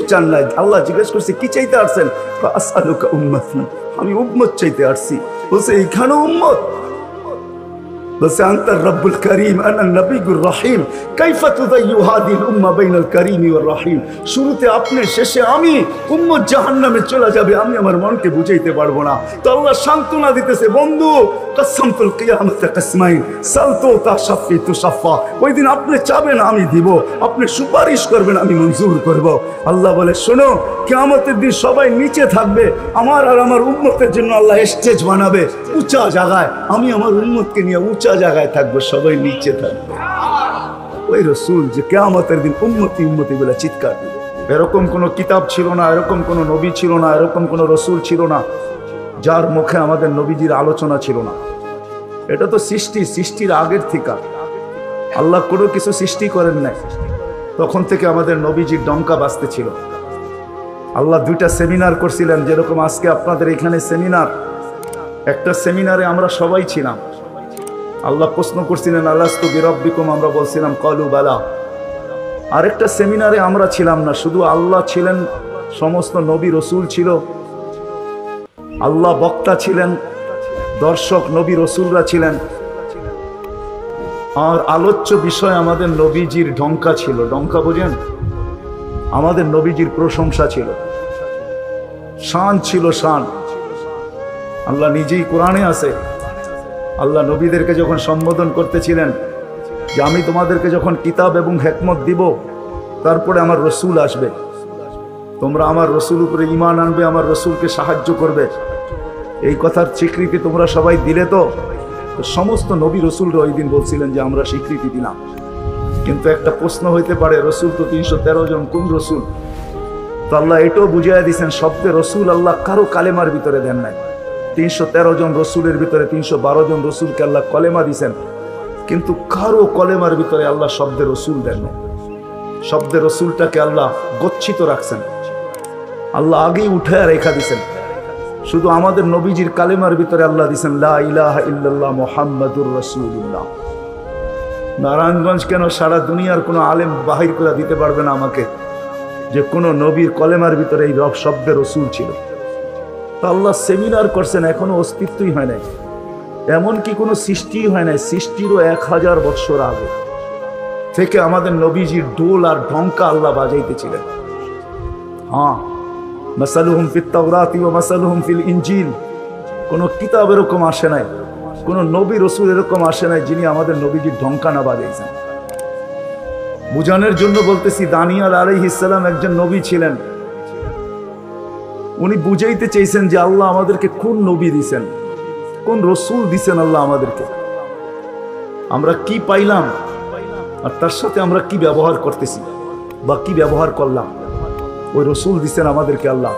চান নাই। আল্লাহ জিজ্ঞেস করছে কি চাইতে আসছেন? আসআলুকা উম্মতি, আমি উম্মত চাইতে আসছি। বলছে এইখানেও উম্মত? বলছে আনতার রব্বুল করিম আনা নবিয়ুর রহিম কাইফা তুযায়্যু হাদিল উম্মাহ বাইনাল করিম ওয়ার রহিম। শুরুতে আপনি, শেষে আমি, উম্মত জাহান্নামে চলে যাবে, আমি আমার মনকে বুঝাইতে পারবো না। তো আল্লাহ সান্ত্বনা দিতেছে, বন্ধু কাসসামতুল কিয়ামাতা কাসমাইন সালতু তাশাফি তুশাফা। ওই দিন আপনি চাবেন আমি দিব, আপনি সুপারিশ করবেন আমি মঞ্জুর করব। আল্লাহ বলে শোনো, কিয়ামতের দিন সবাই নিচে থাকবে, আমার আর আমার উম্মতের জন্য আল্লাহ স্টেজ বানাবে উঁচা জায়গায়, আমি আমার উম্মতকে নিয়ে উঁচা জায়গায় থাকবো, সবাই নিচে থাকবে। ওই রসুল যে কিয়ামতের দিন উম্মতি উম্মতি বলে চিৎকার দিবে। এরকম কোনো কিতাব ছিল না, এরকম কোনো নবী ছিল না, এরকম কোনো রসুল ছিল না যার মুখে আমাদের নবীজির আলোচনা ছিল না। এটা তো সৃষ্টির আগের থেকে আল্লাহ কোনো কিছু সৃষ্টি করেন নাই, তখন থেকে আমাদের নবীজির ডঙ্কা বাজতে ছিল। আল্লাহ দুইটা সেমিনার করছিলেন, যেরকম আজকে আপনাদের এখানে সেমিনার। একটা সেমিনারে আমরা সবাই ছিলাম, আল্লাহ প্রশ্ন করছিলেন আলাস্তু বিরাব্বিকুম, আমরা বলছিলাম ক্বালু বালা। আরেকটা সেমিনারে আমরা ছিলাম না, শুধু আল্লাহ ছিলেন, সমস্ত নবী রসুল ছিল, আল্লাহ বক্তা ছিলেন, দর্শক নবী রসুলরা ছিলেন, আর আলোচ্য বিষয় আমাদের নবীজির ডঙ্কা ছিল। ডঙ্কা বোঝেন? আমাদের নবীজির প্রশংসা ছিল, শান ছিল, শান। আল্লাহ নিজেই কোরআনে আছে, আল্লাহ নবীদেরকে যখন সম্বোধন করতেছিলেন যে আমি তোমাদেরকে যখন কিতাব এবং হিকমত দিব, তারপরে আমার রসুল আসবে, তোমরা আমার রসুল উপরে ঈমান আনবে, আমার রসুলকে সাহায্য করবে, এই কথার স্বীকৃতি তোমরা সবাই দিলে। তো সমস্ত নবী রসুলরা ওই দিন বলছিলেন যে আমরা স্বীকৃতি দিলাম। কিন্তু একটা প্রশ্ন হইতে পারে, রসুল তো 313 জন, কোন রসুল? তো আল্লাহ এটাও বুঝিয়ে দিয়েছেন, শব্দে রসুল আল্লাহ কারো কালেমার ভিতরে দেন নাই। 313 জন রসুলের ভিতরে 312 জন রসুলকে আল্লাহ কলেমা দিয়েছেন, কিন্তু কারো কলেমার ভিতরে আল্লাহ শব্দে রসুল দেন নাই। শব্দে রসুলটাকে আল্লাহ গচ্ছিত রাখছেন, আল্লাহ আগেই উঠে রেখা দিয়েছেন। শুধু আমাদের নবীজির কালেমার ভিতরে আল্লাহ দিয়েছেন লা ইলাহা ইল্লাল্লাহ মুহাম্মাদুর রাসূলুল্লাহ। নারায়ণগঞ্জ কেন, সারা দুনিয়ার কোনো আলেম বাহির করে দিতে পারবে না আমাকে যে কোনো নবীর কলেমার ভিতরে এই রব শব্দে রসুল ছিল। তা আল্লাহ সেমিনার করছেন, এখনো অস্তিত্বই হয় নাই, এমনকি কোনো সৃষ্টি হয় নাই। সৃষ্টিরও 1000 বৎসর আগে থেকে আমাদের নবীজির ডোল আর ঢঙ্কা আল্লাহ বাজাইতেছিলেন। হ্যাঁ, মাসালুহুম ফিত তাওরাতি ওয়া মাসালুহুম ফিল ইনজিল। কোনো কিতাব এরকম আসে নাই, কোনো নবী রসুল এরকম আসে নাই যিনি আমাদের নবীজির ঢঙ্কা না বাজাইছেন। বুঝানোর জন্য বলতেছি, দানিয়াল আলাইহিস সালাম একজন নবী ছিলেন, উনি বুঝাইতে চেয়েছেন যে আল্লাহ আমাদেরকে কোন নবী দিছেন, কোন রসুল দিছেন আল্লাহ আমাদেরকে, আমরা কি পাইলাম আর তার সাথে আমরা কি ব্যবহার করতেছি বা কি ব্যবহার করলাম। ওই রসুল দিছেন আমাদেরকে আল্লাহ,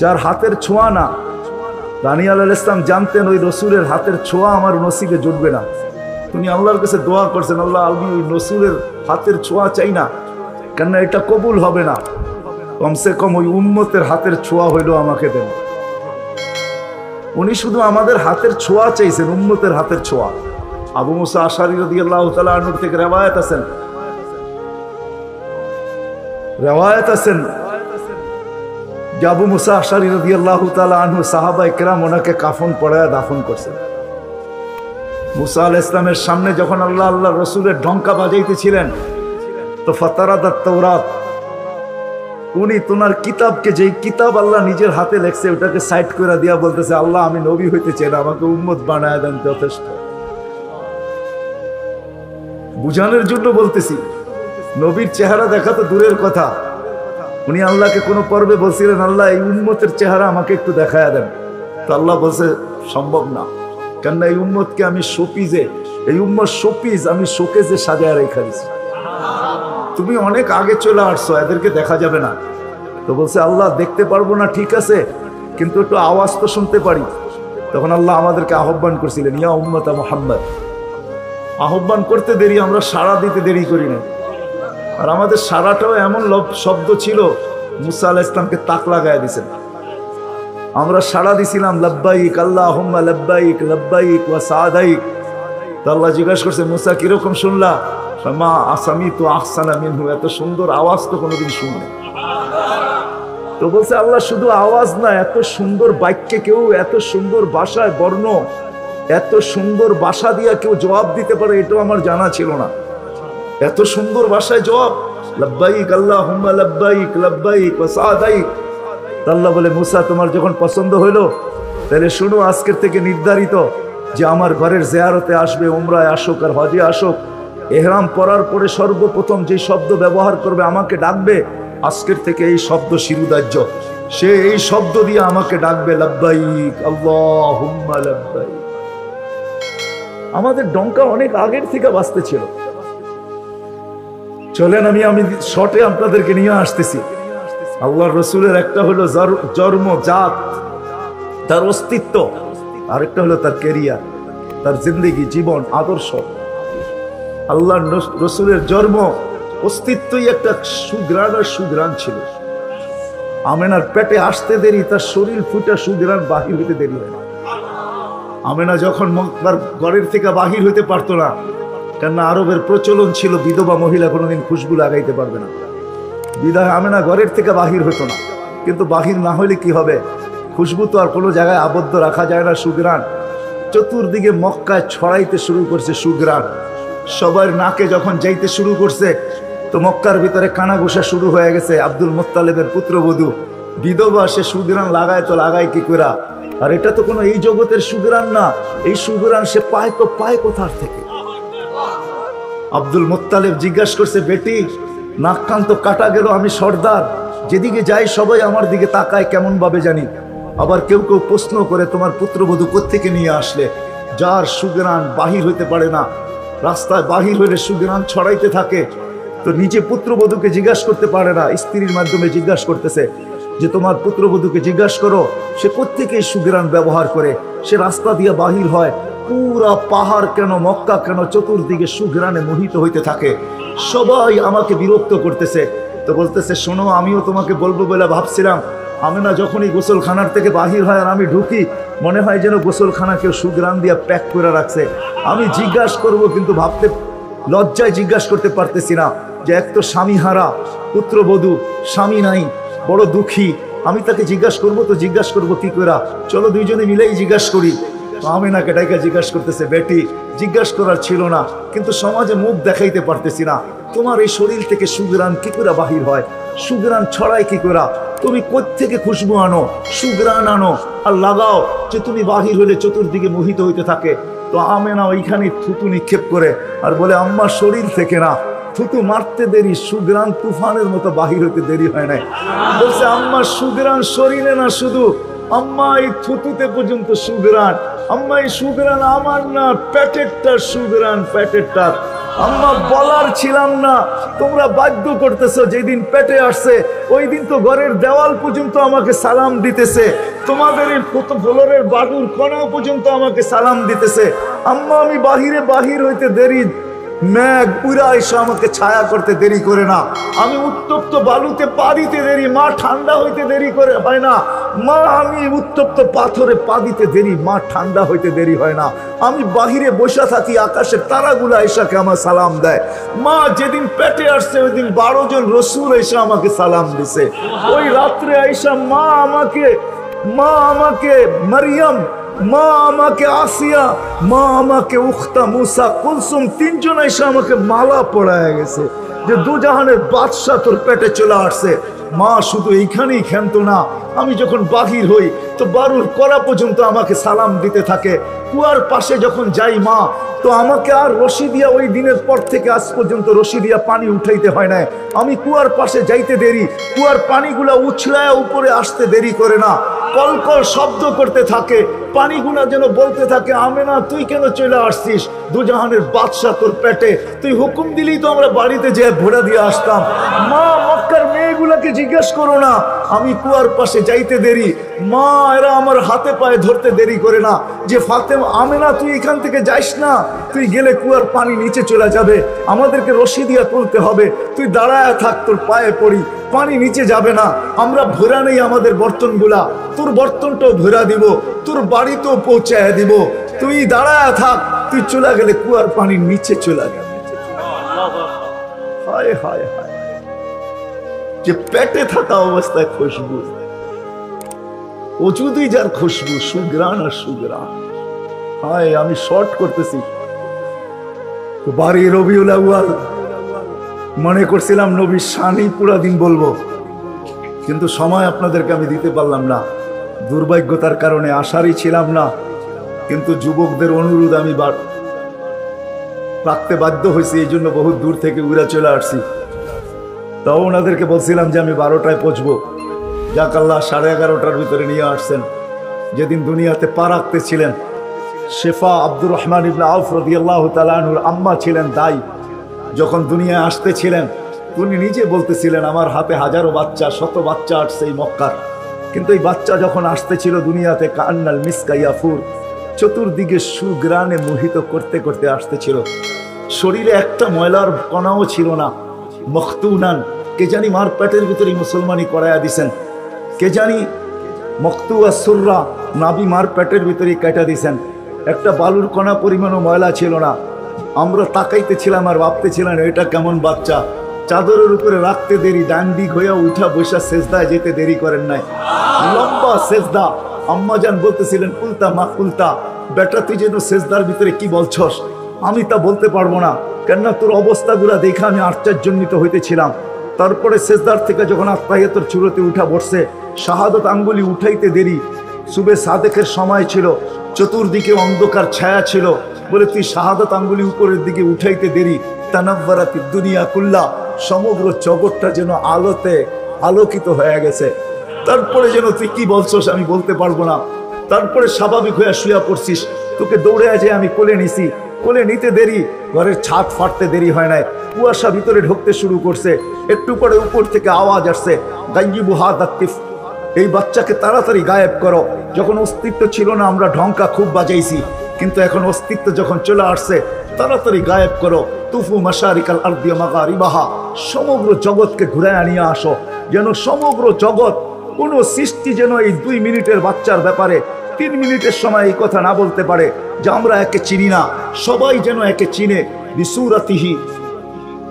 যার হাতের ছোঁয়া না। দানিয়াল আলাইহিস সালাম জানতেন ওই রসুলের হাতের ছোঁয়া আমার নসিবে জুটবে না। তিনি আল্লাহর কাছে দোয়া করছেন, আল্লাহ আমি ওই রসুলের হাতের ছোঁয়া চাই না, কেননা এটা কবুল হবে না, কমসে কম ওই উম্মতের হাতের ছোঁয়া হইল আমাকে দেন। উনি শুধু আমাদের হাতের ছোঁয়া চাইছেন, উম্মতের হাতের ছোঁয়া। আবু মুসা আশআরী রাদিয়াল্লাহু তাআলা আনহু থেকে রিওয়ায়াত আছেন যে আবু মুসা আশআরী রাদিয়াল্লাহু তাআলা আনহু সাহাবায়ে কেরাম ওনাকে কাফন পরায়া দাফন করছেন। মুসা আলাইহিস সালামের সামনে যখন আল্লাহ রসুলের ঢঙ্কা বাজাইতেছিলেন, তো ফাতারাদাত তাওরাত, উনি তোমার কিতাবকে, যেই কিতাব আল্লাহ নিজের হাতে লেখছে, ওটাকে সাইড করে দিয়া বলতেছে আল্লাহ আমি নবী হইতে চাই না, আমাকে উম্মত বানায় দেন, যথেষ্ট। বুঝানোর জন্য বলতেছি, নবীর চেহারা দেখা তো দূরের কথা, উনি আল্লাহকে কোনো পর্বে বলছিলেন আল্লাহ এই উম্মতের চেহারা আমাকে একটু দেখায় দেন। তো আল্লাহ বলছে সম্ভব না, কেননা এই উম্মতকে আমি শোপিজে, এই উম্মত শোপিজ আমি শোকেজে সাজায় রেখে দিছি, তুমি অনেক আগে চলে আসছো, এদেরকে দেখা যাবে না। তো বলছে আল্লাহ দেখতে পারবো না, ঠিক আছে, কিন্তু একটু আওয়াজ তো শুনতে পারি। তখন আল্লাহ আমাদেরকে আহ্বান করছিলেন, ইয়া উম্মতা মুহাম্মদ। আহ্বান করতে দেরি, আমরা সাড়া দিতে দেরি করি না। আর আমাদের সাড়াটাও এমন শব্দ ছিল, মুসা আলাইহিস সালামকে তাক লাগায় দিয়েছেন। আমরা সাড়া দিছিলাম লাব্বাইক আল্লাহুম্মা লাব্বাইক লাব্বাইক ওয়া সাদাইক। তো আল্লাহ জিজ্ঞাসা করছে মুসা কিরকম শুনলা? মা আসামি তো আহসানা মিনহু, এত সুন্দর আওয়াজ তো কোনোদিন শুনলে। তো বলছে আল্লাহ শুধু আওয়াজ না, এত সুন্দর বাক্যে কেউ এত সুন্দর ভাষায় বর্ণ, এত সুন্দর ভাষা দিয়া কেউ জবাব দিতে পারে, এটাও আমার জানা ছিল না। এত সুন্দর ভাষায় জবাব, লাব্বাইক আল্লাহুম্মা লাব্বাইক লাব্বাইক ওয়া সাদাইক। আল্লাহ বলে মুসা তোমার যখন পছন্দ হইলো, তাহলে শুনো আজকের থেকে নির্ধারিত যে আমার ঘরের জিয়ারতে আসবে, উমরায় আসুক আর হজে আসুক, ইহরাম পরার পরে সর্বপ্রথম যে শব্দ ব্যবহার করবে, আমাকে ডাকবে, আজকের থেকে এই শব্দ শিরুদার্য। সে এই শব্দ দিয়ে আমাকে ডাকবে, লাব্বাইক আল্লাহুম্মা লাব্বাইক। আমাদের ডঙ্কা অনেক আগের থেকে বাজতে ছিল। চলেন আমি শর্টে আপনাদেরকে নিয়ে আসতেছি। আল্লাহর রসুলের একটা হলো জন্ম, জাত, তার অস্তিত্ব, আরেকটা হলো তার ক্যারিয়ার, তার জিন্দেগি, জীবন, আদর্শ। আল্লাহর রসুলের জন্ম, অস্তিত্বই একটা সুগ্রাণ আর সুগ্রাণ ছিল। আমেনার পেটে আসতে দেরি, তার শরীর ফুটা সুগ্রাণ বাহির হইতে দেরি হয় না। আমেনা যখন মক্কার ঘরের থেকে বাহির হইতে পারতো না, কেননা আরবের প্রচলন ছিল বিধবা মহিলা কোনোদিন খুশবু লাগাইতে পারবে না, বিধায় আমেনা ঘরের থেকে বাহির হতো না। কিন্তু বাহির না হলে কি হবে, খুশবু তো আর কোনো জায়গায় আবদ্ধ রাখা যায় না। সুগ্রাণ চতুর্দিকে মক্কায় ছড়াইতে শুরু করছে সুগ্রাণ। সবার নাকে যখন যাইতে শুরু করছে, তো মক্কার ভিতরে কানাঘুষা শুরু হয়ে গেছে। আব্দুল মুত্তালিবের পুত্রবধূ বিধবা, সে সুগ্রাণ লাগায়, তো লাগায় কি করে? আর এটা তো কোনো এই জগতের সুগ্রাণ না, এই সুগ্রাণ সে পায় তো পায় কোথার থেকে? আব্দুল মুত্তালিব জিজ্ঞাসা করছে, বেটি নাক কান তো কাটা গেল, আমি সর্দার, যেদিকে যাই সবাই আমার দিকে তাকায় কেমন ভাবে জানি। আবার কেউ কেউ প্রশ্ন করে, তোমার পুত্রবধূ কোত্থেকে নিয়ে আসলে? যার সুগ্রাণ বাহির হইতে পারে না, রাস্তায় বাহির হইলে সুগ্রাণ ছড়াইতে থাকে, তো নিজে পুত্রবধূকে জিজ্ঞাসা করতে পারে না, স্ত্রীর মাধ্যমে জিজ্ঞাসা করতেছে যে তোমার পুত্রবধূকে জিজ্ঞাসা করো সে কোত্থেকে সুগ্রাণ ব্যবহার করে, সে রাস্তা দিয়ে বাহির হয়। পুরা পাহাড় কেন, মক্কা কেন, চতুর্দিকে সুঘ্রাণে মোহিত হইতে থাকে। সবাই আমাকে বিরক্ত করতেছে। তো বলতেছে, শোনো, আমিও তোমাকে বলবো বলে ভাবছিলাম। আমেনা যখনই গোসলখানার থেকে বাহির হয় আর আমি ঢুকি, মনে হয় যেন গোসলখানা কেউ সুঘ্রাণ দিয়ে প্যাক করে রাখছে। আমি জিজ্ঞাসা করব, কিন্তু ভাবতে লজ্জায় জিজ্ঞাসা করতে পারতেছি না, যে এক তো স্বামী হারা পুত্রবধূ, স্বামী নাই, বড় দুঃখী, আমি তাকে জিজ্ঞাসা করবো, তো জিজ্ঞাসা করবো কি করে? চলো দুইজনে মিলেই জিজ্ঞাসা করি। আমেনাকে ডাইকা জিজ্ঞাসা করতেছে, বেটি জিজ্ঞাসা করার ছিল না, কিন্তু সমাজে মুখ দেখাইতে পারতেছি না, তোমার এই শরীর থেকে সুঘ্রাণ কি করে বাহির হয়, সুঘ্রাণ ছড়ায় কি করে? তুমি কোত্থেকে খুশবু আনো, সুঘ্রাণ আনো আর লাগাও, যে তুমি বাহির হলে চতুর্দিকে মোহিত হইতে থাকে। তো আমেনা ওইখানে থুতু নিক্ষেপ করে আর বলে, আম্মা শরীর থেকে না, থুতু মারতে দেরি, সুঘ্রাণ তুফানের মতো বাহির হইতে দেরি হয় নাই। বলছে, আম্মা সুঘ্রাণ শরীরে না, শুধু আম্মা এই থুতুতে পর্যন্ত সুঘ্রাণ। আম্মা এই সুঘ্রাণ আমার না, পেটেরটার সুঘ্রাণ, পেটেরটার। আম্মা বলার ছিলাম না, তোমরা বাধ্য করতেছো। যেদিন পেটে আসছে ওই দিন তো ঘরের দেওয়াল পর্যন্ত আমাকে সালাম দিতেছে, তোমাদের এই ফ্লোরের বাড়ুর কোণা পর্যন্ত আমাকে সালাম দিতেছে। আম্মা আমি বাহির হইতে দেরি, মেঘ পুরা এসে আমাকে ছায়া করতে দেরি করে না, আমি উত্তপ্ত বালুতে পা দিতে দেরি, মা ঠান্ডা হইতে দেরি করে হয় না। মা আমি উত্তপ্ত পাথরে পা দিতে দেরি, মা ঠান্ডা হইতে দেরি হয় না। আমি বাহিরে বসে থাকি, আকাশের তারাগুলা এসাকে আমার সালাম দেয়। মা যেদিন পেটে আসছে ওই দিন 12 জন রসুল এসে আমাকে সালাম দিছে। ওই রাত্রে আইসা মা আমাকে মারিয়াম, মা আমাকে আসিয়া, মা আমাকে উখতা মুসা কুলসুম, 3 জন এসে আমাকে মালা পড়ায় গেছে যে দুজাহানের বাদশা তোর পেটে চলে আসছে। মা শুধু এইখানেই ক্ষান্ত না, আমি যখন বাহির হই তো বারুর কলা পর্যন্ত আমাকে সালাম দিতে থাকে। কুয়ার পাশে যখন যাই মা, তো আমাকে আর রশি দিয়া, ওই দিনের পর থেকে আজ পর্যন্ত রশি দিয়া পানি উঠাইতে হয় না। আমি কুয়ার পাশে যাইতে দেরি, কুয়ার পানিগুলা উছলায় উপরে আসতে দেরি করে না, কলকল শব্দ করতে থাকে, পানিগুলা যেন বলতে থাকে, আমেনা তুই কেন চলে আসছিস, দুজাহানের বাদশা তোর পেটে, তুই হুকুম দিলেই তো আমরা বাড়িতে যেয়ে ভোড়া দিয়ে আসতাম। মা মক্কার মেয়েগুলাকে জিজ্ঞেস করো না, আমি কুয়ার পাশে যাইতে দেরি, মা এরা আমার হাতে পায়ে ধরতে দেরি করে না, যে ফাতেমা, আমেনা তুই এখান থেকে যাইস না, তুই গেলে কুয়ার পানি নিচে চলে যাবে, আমাদেরকে রশি দিয়া তুলতে হবে, তুই দাঁড়ায় থাক, তোর পায়ে পড়ি, পানি নিচে যাবে না, আমরা ভরা নেই আমাদের বর্তনগুলা, তোর বর্তনটাও ভরা দিব, তোর বাড়িতেও পৌঁছায় দিব, তুই দাঁড়ায় থাক, তুই চলে গেলে কুয়ার পানি নিচে চলে যাবে। হায় হায় হায়, যে পেটে থাকা অবস্থায় খুশবু, অজুদি যার খুশবু, সুগ্রাণ আর সুগ্রাণ। হায়, আমি শর্ট করতেছি। বাড়ি রবিউল আউয়াল, মনে করছিলাম নবীর শানই পুরা দিন বলবো, কিন্তু সময় আপনাদেরকে আমি দিতে পারলাম না। দুর্ভাগ্যতার কারণে আসারই ছিলাম না, কিন্তু যুবকদের অনুরোধ আমি রাখতে বাধ্য হয়েছি, এই জন্য বহু দূর থেকে উড়া চলে আসছি। তাও ওনাদেরকে বলছিলাম যে আমি 12টায় পৌঁছবো। যাক আল্লাহ 11:30টার ভিতরে নিয়ে আসছেন। যেদিন দুনিয়াতে পা রাখতেছিলেন, শেফা আব্দুর রহমান ইবনে আউফ রাদিয়াল্লাহু তাআলা আনহুর আম্মা ছিলেন দাই। যখন দুনিয়ায় আসতেছিলেন, উনি নিজে বলতেছিলেন আমার হাতে হাজারো বাচ্চা, শত বাচ্চা আসছে এই মক্কার, কিন্তু এই বাচ্চা যখন আসতেছিল দুনিয়াতে কান্নাল মিসকা ইয়াফুর, চতুর্দিকে সুগ্রাণে মোহিত করতে করতে আসতেছিল। শরীরে একটা ময়লার কণাও ছিল না। মখতুনান, কে জানি মার পেটের ভিতরে মুসলমানি করাইয়া দিছেন, কে জানি মখতুয়া সুররা, নাবি মার পেটের ভিতরে কেটে দিছেন। একটা বালুর কণা পরিমাণও ময়লা ছিল না। আমরা তাকাইতেছিলাম আর ভাবতেছিলাম এটা কেমন বাচ্চা। চাদরের উপরে রাখতে দেরি, ডান দিক হইয়া উঠা বসা সেজদায় যেতে দেরি করেন নাই, লম্বা সেজদা। আম্মা জান বলতেছিলেন কুলতা মা কুলতা, বেটা তুই যেন সেজদার ভিতরে কি বলছস, আমি তা বলতে পারবো না, কেননা তোর অবস্থাগুলা দেখে আমি আশ্চর্যান্বিত হইতেছিলাম। তারপরে সেজদার থেকে যখন আত্মাহিয়াতের চূড়াতে উঠা বসছে, শাহাদত আঙ্গুলি উঠাইতে দেরি। সুবে সাদেকের সময় ছিল, চতুর্দিকে অন্ধকার ছায়া ছিল, বলে তুই শাহাদত আঙ্গুলি উপরের দিকে উঠাইতে দেরি। তানাব্বারাতি দুনিয়া কুল্লা, সমগ্র জগৎটা যেন আলোতে আলোকিত হয়ে গেছে। তারপরে যেন তুই কি বলছস আমি বলতে পারবো না। তারপরে স্বাভাবিক হয়ে শুয়া পড়ছিস, তোকে দৌড়ে যে আমি কোলে নিছি, কোলে নিতে দেরি, ঘরের ছাদ ফাটতে দেরি হয় নাই, কুয়াশা ভিতরে ঢুকতে শুরু করছে। একটু পরে উপর থেকে আওয়াজ আসছে, গাইয়িবু হাদা তিফ, এই বাচ্চাকে তাড়াতাড়ি গায়েব করো। যখন অস্তিত্ব ছিল না আমরা ঢঙ্কা খুব বাজাইছি, কিন্তু এখন অস্তিত্ব যখন চলে আসছে, তাড়াতাড়ি গায়েব করো। তুফু মাশারিকাল আরদি ওয়া মাগারিবাহা, সমগ্র জগৎকে ঘুরায় নিয়ে আসো, যেন সমগ্র জগৎ, কোন সৃষ্টি যেন এই 2 মিনিটের বাচ্চার ব্যাপারে 3 মিনিটের সময় এই কথা না বলতে পারে যে আমরা একে চিনি না। সবাই যেন একে চিনে, বিসুরাতিহি,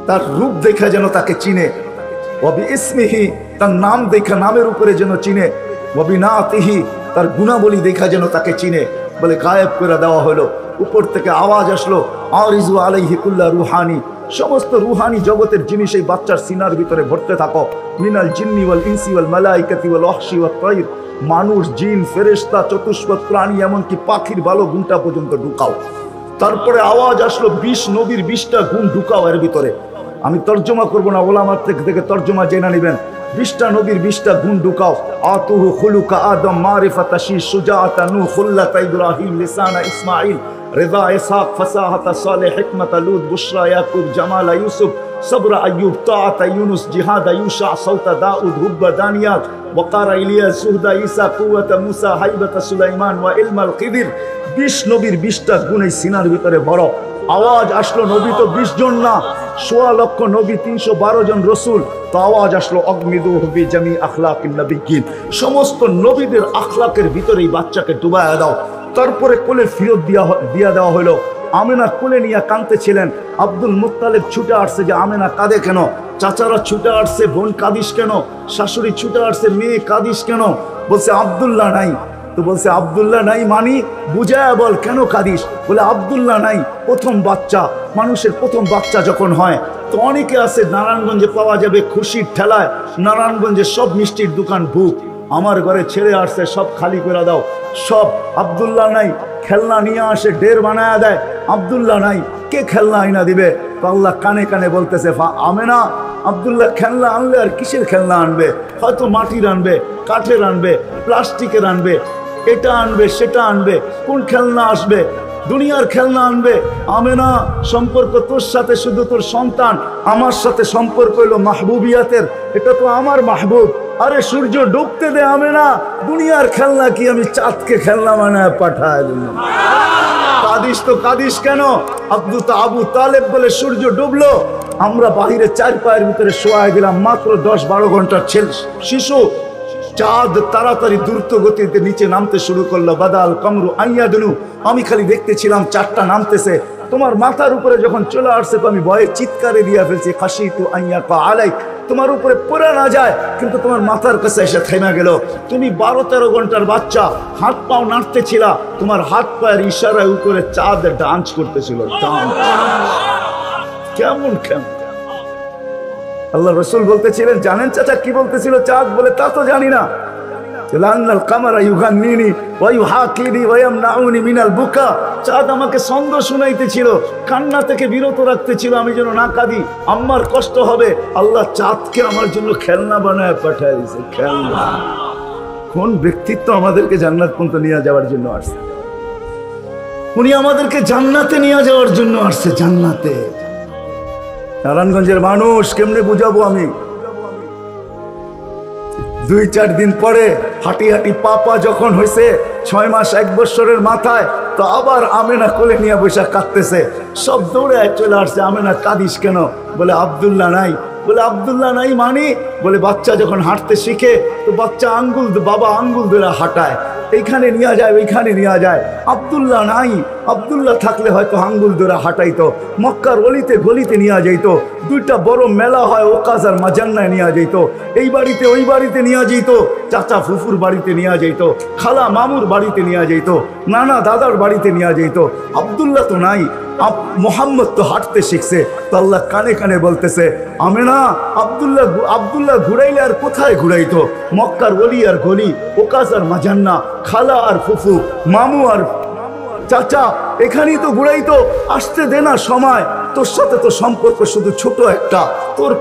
তার রূপ দেখা যেন তাকে চিনে, ওয়াবি ইসমিহি, তার নাম দেখা নামের উপরে যেন চিনে, ওয়াবি নাতিহি, তার গুণাবলী দেখা যেন তাকে চিনে। বলে গায়েব করে দেওয়া হলো। উপর থেকে আওয়াজ আসলো, আরিজু আলাইহি কুল্লা রুহানি, সমস্ত রুহানি জগতের জিনিস এই বাচ্চার সিনার ভিতরে ভরতে থাকো। মিনাল জিন্নি ওয়াল ইনসি ওয়াল মালাইকাতি ওয়াল ওয়াহশি ওয়াত তাইর, মানুষ, জিন, ফেরেশতা, চতুষ্পদ প্রাণী, এমনকি পাখির ভালো গুণটা পর্যন্ত ঢুকাও। তারপরে আওয়াজ আসলো 20 নবীর 20টা গুণ ঢুকাও এর ভিতরে। আমি তর্জমা করবো না, ওলামার থেকে তর্জমা জেনে নেবেন। 20টা নবীর 20টা গুণ ঢুকাও। আতুহু খুলুকা আদম, মারিফাতা শী, সুজাআতা নূহ, খুল্লাতা ইব্রাহিম, লিসানা ইসমাঈল, রিদা ইসহাক, ফাসাহাতা সালেহ, হিকমাতা লূত, বুশরা ইয়াকুব, জামালা ইউসুফ, সবরা আইয়ুব, তাআতা ইউনুস, জিহাদা ইউশা, সাউতা দাউদ, হুব্বা দানিয়াল, ওয়াকারা ইলিয়াস, সুহদা ঈসা, কুওয়াতা মুসা, হাইবাতা সুলাইমান, ওয়া ইলমাল খিদির। 20 নবীর 20টা গুণ এই সিনার ভিতরে ভরো। আওয়াজ আসলো, নবী তো 20 জন না, 1.25 লক্ষ নবী, 312 জন রসুল। তো আওয়াজ আসলো, অগমিদুহু বিজামি আখলাকিন নবিয়্যিন, সমস্ত নবীদের আখলাকের ভিতরেই বাচ্চাকে ডুবায়া দাও। তারপরে কোলে ফিরত দিয়া দেওয়া হলো। আমেনা কোলে নিয়ে কাঁদতেছিলেন। আব্দুল মুত্তালিব ছুটে আসছে যে আমেনা কাঁদে কেন, চাচারা ছুটে আসছে, বোন কাঁদিস কেন, শাশুড়ি ছুটে আসছে, মেয়ে কাঁদিস কেন? বলছে আব্দুল্লাহ নাই। তো বলছে আব্দুল্লাহ নাই মানি, বুঝায়া বল কেন কাঁদিস? বলে আব্দুল্লাহ নাই, প্রথম বাচ্চা, মানুষের প্রথম বাচ্চা যখন হয় তো অনেকে আছে নারায়ণগঞ্জে পাওয়া যাবে খুশির ঠেলায়, নারায়ণগঞ্জে সব মিষ্টির দোকান বুক, আমার ঘরে ছেড়ে আসছে, সব খালি করে দাও। সব আব্দুল্লাহ নাই, খেলনা নিয়ে আসে, ঢের বানায়া দেয়, আব্দুল্লাহ নাই, কে খেলনা আইনা দিবে? তো আল্লাহ কানে কানে বলতেছে, আমেনা, আব্দুল্লাহ খেলনা আনলে আর কিসের খেলনা আনবে? হয়তো মাটির আনবে, কাঠের আনবে, প্লাস্টিকের আনবে, এটা আনবে, সেটা আনবে, কোন খেলনা আসবে? দুনিয়ার খেলনা আনবে। আমেনা, সম্পর্ক তোর সাথে শুধু তোর সন্তান, আমার সাথে সম্পর্ক হলো মাহবুবিয়াতের, এটা তো আমার মাহবুব। আরে সূর্য ডুবতে দে আমেনা, দুনিয়ার খেলনা কি আমি চাঁদকে খেলনা বানায় পাঠায় দিলাম? কাদিস তো কাদিস কেন? আবু তালেব বলে সূর্য ডুবলো, আমরা বাহিরে 4 পায়ের ভিতরে শোয়াই দিলাম, মাত্র 10-12 ঘন্টার শিশু। চাঁদ তাড়াতাড়ি দ্রুত গতিতে নিচে নামতে শুরু করলো। বাদাল কামরু আইয়াদনু, আমি খালি দেখতেছিলাম চাঁদটা নামতেছে। তোমার মাথার উপরে যখন চলে আসছে তো আমি ভয়ে চিৎকারে দিয়ে ফেলছি, খাশিতু আইয়াকা আলাইক, তোমার উপরে পড়ে না যায়, কিন্তু তোমার মাথার কাছে এসে থেমে গেল। তুমি 12-13 ঘন্টার বাচ্চা, হাত পাও নাড়তেছিলা, তোমার হাত পায়ের ইশারায় উপরে চাঁদ ডান্স করতেছিল। কেমন কেমন আল্লাহ রসুল বলতেছিলেন, জানেন চাচা কি বলতেছিল চাঁদ? বলে তা তো জানি না। চাঁদ আমাকে ছন্দ শুনাইতেছিল, কান্না থেকে বিরত রাখতেছিল, আমি যেন না কাঁদি, আমার কষ্ট হবে। আল্লাহ চাঁদকে আমার জন্য খেলনা বানায় পাঠায় দিয়েছে। খেলনা! কোন ব্যক্তিত্ব আমাদেরকে জান্নাত পর্যন্ত নিয়ে যাওয়ার জন্য আসছে? উনি আমাদেরকে জান্নাতে নিয়ে যাওয়ার জন্য আসছে। জান্নাতে নারায়ণগঞ্জের মানুষ কেমনে বুঝাবো আমি? 2-4 দিন পরে হাঁটি হাঁটি পাপা যখন হয়েছে 6 মাস 1 বছরের মাথায়, তো আবার আমেনা কোলে নিয়ে বসে কাঁদতেছে। সব দৌড়ে চলে আসছে, আমেনা কাঁদিস কেন? বলে আব্দুল্লাহ নাই। বলে আব্দুল্লাহ নাই মানে? বলে বাচ্চা যখন হাঁটতে শিখে তো বাচ্চা বাবা আঙ্গুল ধরে হাঁটায়, এইখানে নিয়ে যায় ওইখানে নিয়ে যায়। আব্দুল্লাহ নাই, আব্দুল্লাহ থাকলে হয়তো আঙ্গুল ধরে হাঁটাইতো, মক্কার অলিতে গলিতে নিয়ে যাইতো, 2টা বড় মেলা হয় ওকাজ আর মাজান্নায় নিয়ে যাইতো, এই বাড়িতে ওই বাড়িতে নিয়ে যাইতো, চাচা ফুফুর বাড়িতে নিয়ে যাইতো, খালা মামুর বাড়িতে নিয়ে যাইতো, নানা দাদার বাড়িতে নিয়ে যাইতো। আব্দুল্লাহ তো নাই, মোহাম্মদ তো হাঁটতে শিখছে। তো আল্লাহ কানে কানে বলতেছে, আমেনা আব্দুল্লাহ ঘুরাইলে আর কোথায় ঘুরাইতো? মক্কার অলি আর গলি, ওকাজ আর মাজান্না, খালা আর ফুফু, মামু আর চাচা, এখানেই তো ঘুরাইতো। আসতে দে না সময়, তোর সাথে তো সম্পর্ক শুধু ছোট একটা, তোর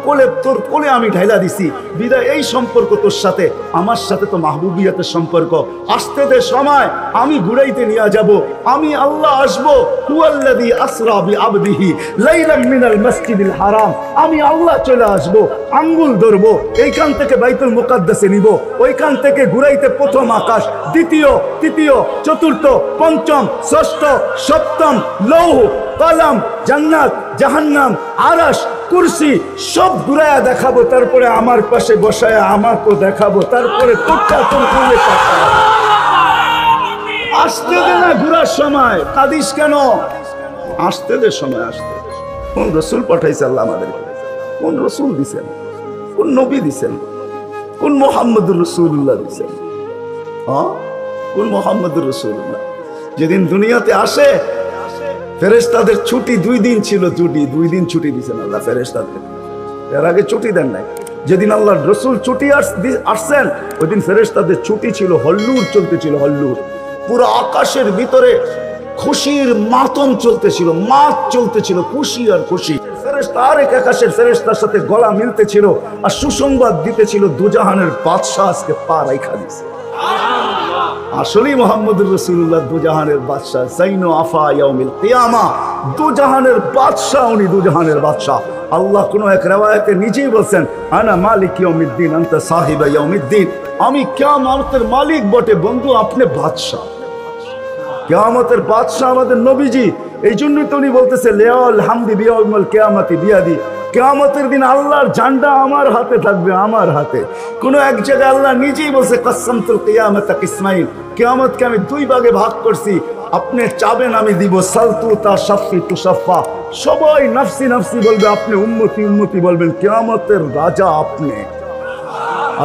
কোলে আমি ঢাইলা দিছি বিদায়। এই সম্পর্ক তোর সাথে, আমার সাথে তো মাহবুবিয়াতের সম্পর্ক। আসতে দে সময়, আমি ঘুরাইতে নিয়ে যাব, আমি আল্লাহ আসবো। হুয়াল্লাযী আসরা বিআবদিহি লাইলাম মিনাল মাসজিদিল হারাম, আমি আল্লাহ চলে আসবো, আঙ্গুল ধরবো, এইখান থেকে বাইতুল মুকাদ্দাসে নিব, ওইখান থেকে ঘুরাইতে প্রথম আকাশ, দ্বিতীয়, তৃতীয়, চতুর্থ, পঞ্চম, ষষ্ঠ, সপ্তম, লৌহ, কলম, জান্নাত, জাহান্নাম, আরশ, কুরসি সব ঘুরায়া দেখাবো। তারপরে আমার পাশে বসায় আমাকে দেখাবো, তারপরে তোরটা তোর কোলে পাঠাবো। আসতে দে না ঘুরার সময়, কাঁদিস কেন? আসতে দে সময়, আসতে। কোন রসুল পাঠাইছে আল্লাহ আমাদেরকে? কোন রসুল দিছেন? কোন নবী দিছেন? কোন মুহাম্মদুর রাসূলুল্লাহ দিছেন? কোন মুহাম্মদুর রাসূলুল্লাহ? যেদিন দুনিয়াতে আসে ফেরেশতাদের ছুটি 2 দিন ছিল, 2 দিন ছুটি দিয়েছেন আল্লাহ ফেরেশতাদের। এর আগে ছুটি দেন নাই। যেদিন আল্লাহর রসুল ছুটি আসছেন ওই দিন ফেরেশতাদের ছুটি ছিল, হল্লুর চলতেছিল, হল্লুর। পুরো আকাশের ভিতরে খুশির মাতম চলতেছিল, মাত চলতেছিল, খুশি আর খুশি। ফেরেশতা আরেক আকাশের ফেরেশতার সাথে গলা মিলতেছিল আর সুসংবাদ দিতেছিল, দুজাহানের বাদশাহ আজকে পা রাইখা দিয়েছে। আসলেই মুহাম্মদুর রাসূলুল্লাহ দুজাহানের বাদশাহ, সাইনো আফা ইয়াউমিল কিয়ামা, দুজাহানের বাদশাহ। উনি দুজাহানের বাদশাহ। আল্লাহ কোন এক riwayate নিজেই বলছেন, আনা মালিক ইয়াউমিদ্দিন আনতা সাহিবা ইয়াউমিদ্দিন, আমি কিয়ামতের মালিক বটে বন্ধু, আপনি বাদশাহ। কিয়ামতের বাদশাহ আমাদের নবীজি। এই জন্যই তো উনি বলতেছে, লিয়াল হামদি বিয়াউমিল কিয়ামতি বিয়াদি, কিয়ামতের দিন আল্লাহর ঝান্ডা আমার হাতে থাকবে, আমার হাতে। কোন এক জায়গায় আল্লাহ নিজেই বলছে, কাসসামতুল কিয়ামাতা কিসমাইন, কিয়ামতকে আমি 2 ভাগে ভাগ করছি, আপনি চাবেন আমি দিব, সালতু তা শাফি তুশাফা, সবাই নফসি নফসি বলবে, আপনি উম্মতি উম্মতি বলবেন, কিয়ামতের রাজা আপনি।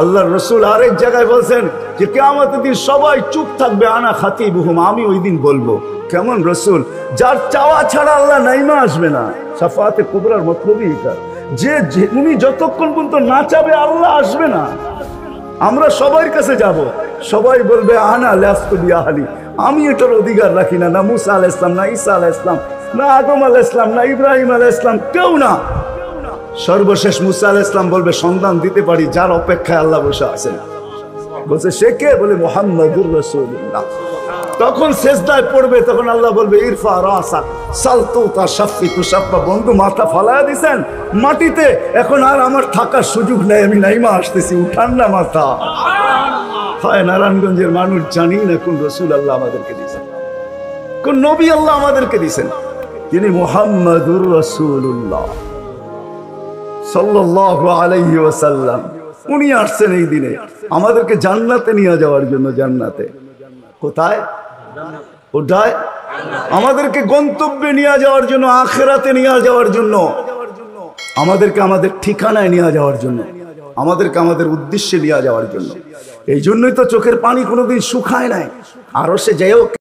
আল্লাহর রাসূল আরেক জায়গায় বলছেন যে কিয়ামতের দিন সবাই চুপ থাকবে, আনা খাতিবুহুম, আমি ওই দিন বলবো। কেমন রসুল? যার চাওয়া ছাড়া আল্লাহ নাইমা আসবে না। শাফাআতে কুবরার মতলবই এটা, যে উনি যতক্ষণ পর্যন্ত না চাবে আল্লাহ আসবে না। আমরা সবার কাছে যাব, সবাই বলবে আনা লাস্তু বিআহলি, আমি এটার অধিকার রাখি না। না মুসা আলাইহিস সালাম, না ঈসা আলাইহিস সালাম, না আদম আলাইহিস সালাম, না ইব্রাহিম আলাইহিস সালাম, কেউ না। সর্বশেষ মুসা আলাইহিস সালাম বলবে, সন্ধান দিতে পারি যার অপেক্ষায় আল্লাহ বসে আছেন। বলছে সে কে? বলে মুহাম্মদুর রাসূলুল্লাহ। তখন সেজদায় পড়বে, তখন আল্লাহ বলবে, ইরফা রাসাক সালতু তা শাফি তুশাফা, বন্ধু মাথা ফালায়া দিছেন মাটিতে, এখন আর আমার থাকার সুযোগ নেই, আমি নাইমা আসতেছি, উঠান না মাথা। হয় নারায়ণগঞ্জের মানুষ জানি না কোন রসুল আল্লাহ আমাদেরকে দিয়েছেন, কোন নবী আল্লাহ আমাদেরকে দিয়েছেন। তিনি মুহাম্মদুর রাসূলুল্লাহ সাল্লাল্লাহু আলাইহি ওয়াসাল্লাম। উনি আসছেন এই দিনে আমাদেরকে জান্নাতে নিয়ে যাওয়ার জন্য। জান্নাতে কোথায়? ওটায় আমাদেরকে গন্তব্যে নিয়ে যাওয়ার জন্য, আখিরাতে নিয়ে যাওয়ার জন্য, আমাদেরকে আমাদের ঠিকানায় নিয়ে যাওয়ার জন্য, আমাদেরকে আমাদের উদ্দেশ্যে নিয়ে যাওয়ার জন্য। এই জন্যই তো চোখের পানি কোনোদিন শুকায় নাই। আরো সে যাই হোক